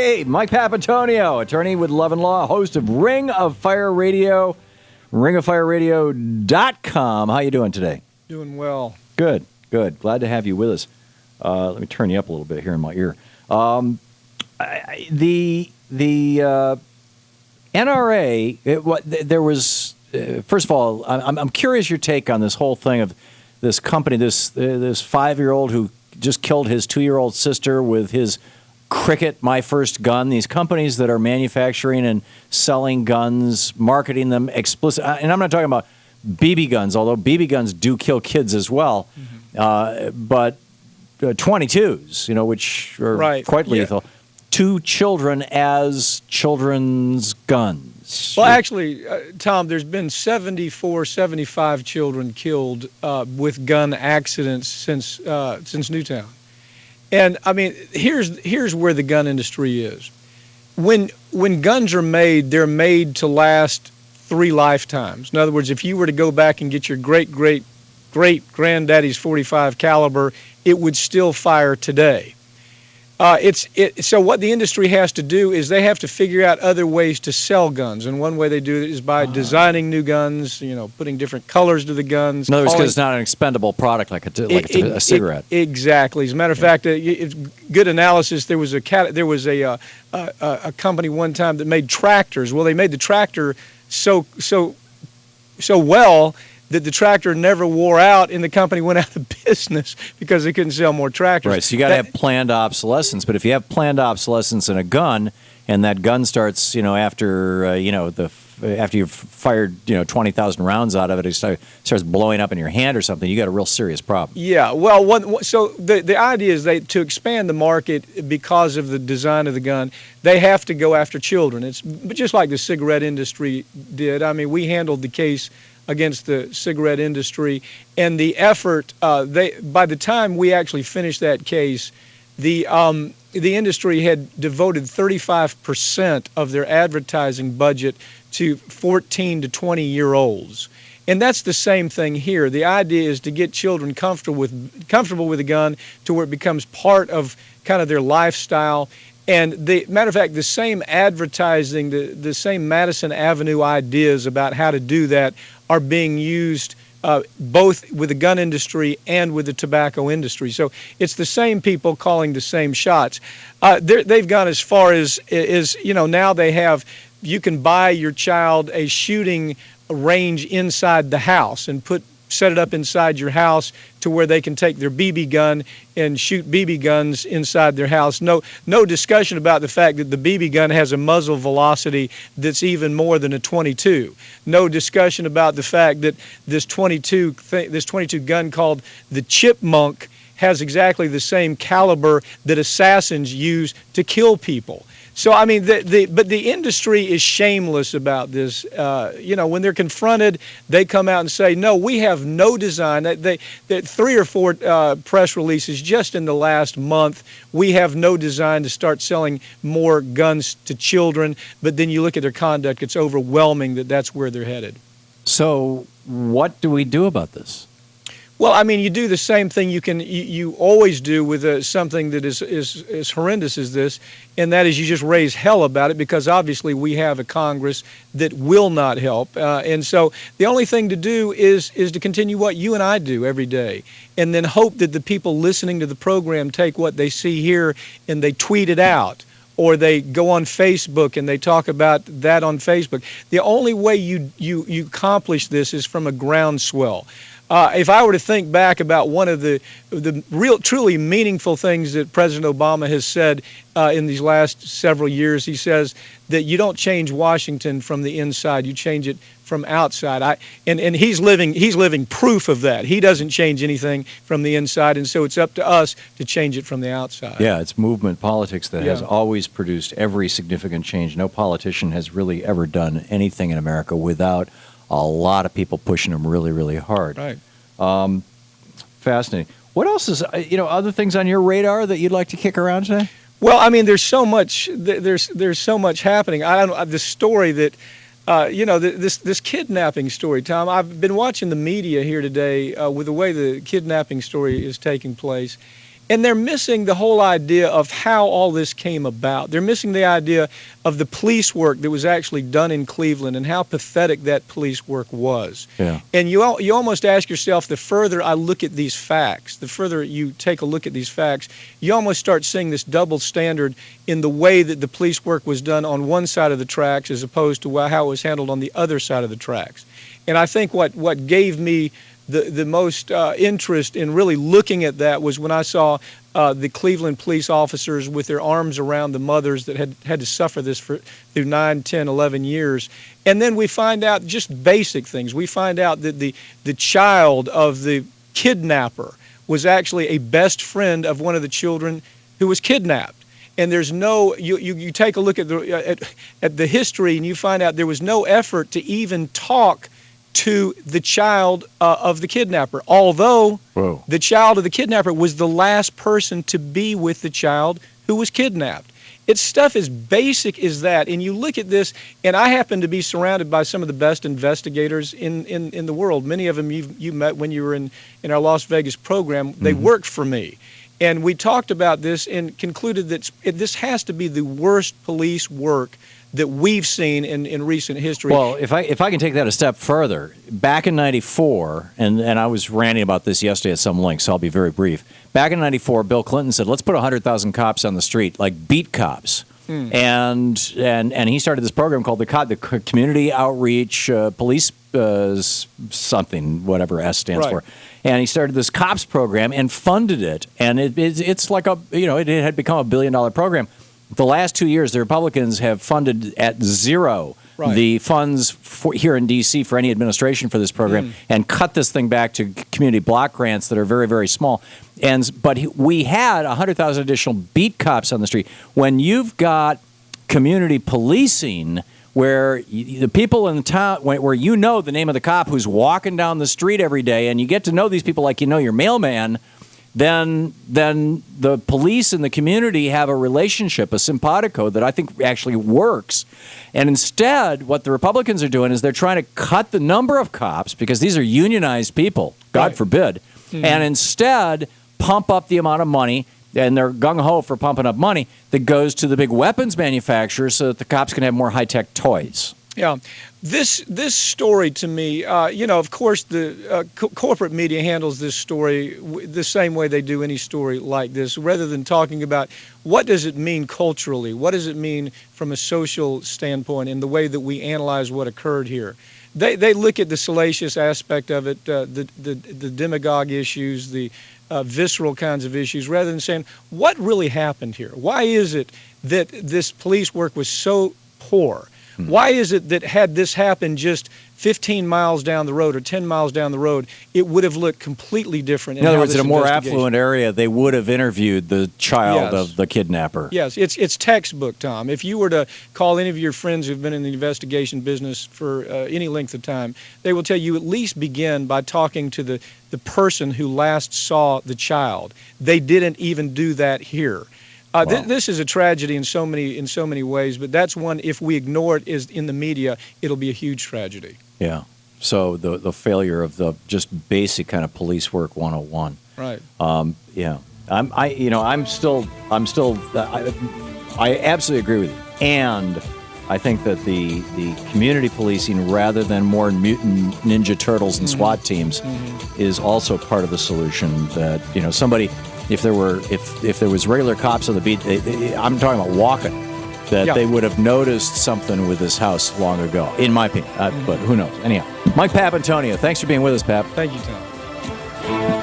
Hey, Mike Papantonio, attorney with Love and Law, host of Ring of Fire Radio, ringofireradio.com. How you doing today? Doing well. Good, good. Glad to have you with us. Let me turn you up a little bit here in my ear. The NRA, there was, first of all, I'm curious your take on this whole thing of this company, this 5-year-old who just killed his 2-year-old sister with his Cricket, My First Gun, these companies that are manufacturing and selling guns, marketing them explicit. And I'm not talking about BB guns, although BB guns do kill kids as well. But 22s, which are quite lethal. Yeah. To children as children's guns. Well, actually, Tom, there's been 74, 75 children killed with gun accidents since Newtown. And I mean, here's where the gun industry is. When guns are made, they're made to last 3 lifetimes. In other words, if you were to go back and get your great granddaddy's .45 caliber, it would still fire today. So what the industry has to do is they have to figure out other ways to sell guns, and one way they do it is by designing new guns, putting different colors to the guns. In other words, because it's not an expendable product like a cigarette. Exactly. As a matter of fact, it's good analysis. There was a company one time that made tractors. Well, they made the tractor so well that the tractor never wore out, and the company went out of business because they couldn't sell more tractors. Right, so you got to have planned obsolescence. But if you have planned obsolescence in a gun, and that gun starts, after you've fired 20,000 rounds out of it, it starts blowing up in your hand or something, you got a real serious problem. Yeah, well, so the idea is to expand the market because of the design of the gun, they have to go after children. It's just like the cigarette industry did. I mean, we handled the case against the cigarette industry, and the effort, by the time we actually finished that case, the industry had devoted 35% of their advertising budget to 14 to 20-year-olds. And that's the same thing here. The idea is to get children comfortable with a gun to where it becomes part of kind of their lifestyle. And matter of fact, the same advertising, the same Madison Avenue ideas about how to do that are being used both with the gun industry and with the tobacco industry. So it's the same people calling the same shots. They've gone as far as now they have, you can buy your child a shooting range inside the house and set it up inside your house to where they can take their BB gun and shoot BB guns inside their house. No discussion about the fact that the BB gun has a muzzle velocity that's even more than a .22. No discussion about the fact that this .22 gun called the Chipmunk has exactly the same caliber that assassins use to kill people. So, I mean, but the industry is shameless about this. When they're confronted, they come out and say, no, we have no design. They 3 or 4 press releases just in the last month, we have no design to start selling more guns to children. But then you look at their conduct, it's overwhelming that that's where they're headed. So what do we do about this? Well, I mean, you do the same thing you always do with something that is as horrendous as this, and that is you just raise hell about it, because obviously we have a Congress that will not help. And so the only thing to do is to continue what you and I do every day, and then hope that the people listening to the program take what they see here and they tweet it out, or they go on Facebook and they talk about that on Facebook. The only way you accomplish this is from a groundswell. If I were to think back about one of the real, truly meaningful things that President Obama has said in these last several years, he says that you don't change Washington from the inside, you change it from outside. And he's living proof of that. He doesn't change anything from the inside, and so it's up to us to change it from the outside. Yeah, it's movement politics that has always produced every significant change. No politician has really ever done anything in America without a lot of people pushing them really, really hard. Right. Fascinating. What else is, other things on your radar that you'd like to kick around today? Well, I mean, there's so much. There's so much happening. I don't know the story that, this kidnapping story, Tom. I've been watching the media here today with the way the kidnapping story is taking place, And they're missing the whole idea of how all this came about. They're missing the idea of the police work that was actually done in Cleveland and how pathetic that police work was. Yeah. And you almost ask yourself, the further I look at these facts, the further you take a look at these facts, you almost start seeing this double standard in the way that the police work was done on one side of the tracks as opposed to how it was handled on the other side of the tracks. And I think what gave me the most interest in really looking at that was when I saw the Cleveland police officers with their arms around the mothers that had to suffer this through 9, 10, 11 years. And then we find out just basic things. We find out that the child of the kidnapper was actually a best friend of one of the children who was kidnapped. And there's no, you take a look at the history and you find out there was no effort to even talk to the child of the kidnapper, although Whoa. The child of the kidnapper was the last person to be with the child who was kidnapped. It's stuff as basic as that. And you look at this, and I happen to be surrounded by some of the best investigators in the world. Many of them you met when you were in our Las Vegas program. They worked for me. And we talked about this and concluded that this has to be the worst police work that we've seen in recent history. Well, if I can take that a step further, back in '94, and I was ranting about this yesterday at some length, so I'll be very brief. Back in '94, Bill Clinton said, let's put 100,000 cops on the street, like beat cops. And he started this program called the Community Outreach Police something, whatever S stands Right. for. And he started this cops program and funded it. And it's like it had become $1 billion program. The last 2 years, the Republicans have funded at zero Right. the funds here in D.C. for any administration for this program and cut this thing back to community block grants that are very, very small. But we had 100,000 additional beat cops on the street. When you've got community policing where the people in the town, where you know the name of the cop who's walking down the street every day and you get to know these people like you know your mailman, then the police and the community have a relationship, a simpatico that I think actually works. And instead, what the Republicans are doing is they're trying to cut the number of cops, because these are unionized people, God Right. forbid, and instead pump up the amount of money, and they're gung-ho for pumping up money, that goes to the big weapons manufacturers so that the cops can have more high-tech toys. Yeah, this story to me, of course, the corporate media handles this story the same way they do any story like this. Rather than talking about what does it mean culturally, what does it mean from a social standpoint, in the way that we analyze what occurred here, they look at the salacious aspect of it, the demagogue issues, the visceral kinds of issues, rather than saying what really happened here. Why is it that this police work was so poor? Why is it that had this happened just 15 miles down the road or 10 miles down the road, it would have looked completely different? In other words, in a more affluent area, they would have interviewed the child Yes. of the kidnapper. Yes, it's textbook, Tom. If you were to call any of your friends who've been in the investigation business for any length of time, they will tell you at least begin by talking to the person who last saw the child. They didn't even do that here. Wow. This is a tragedy in so many ways, but that's one, if we ignore it is in the media, it'll be a huge tragedy. Yeah. So the failure of the just basic kind of police work 101. Right. Yeah. I absolutely agree with you. And I think that the community policing, rather than more mutant Ninja Turtles and SWAT teams, is also part of the solution. That somebody, if there was regular cops on the beat, I'm talking about walking, that Yeah. they would have noticed something with this house long ago, in my opinion. But who knows? Anyhow, Mike Papantonio, thanks for being with us, Pap. Thank you, Tom.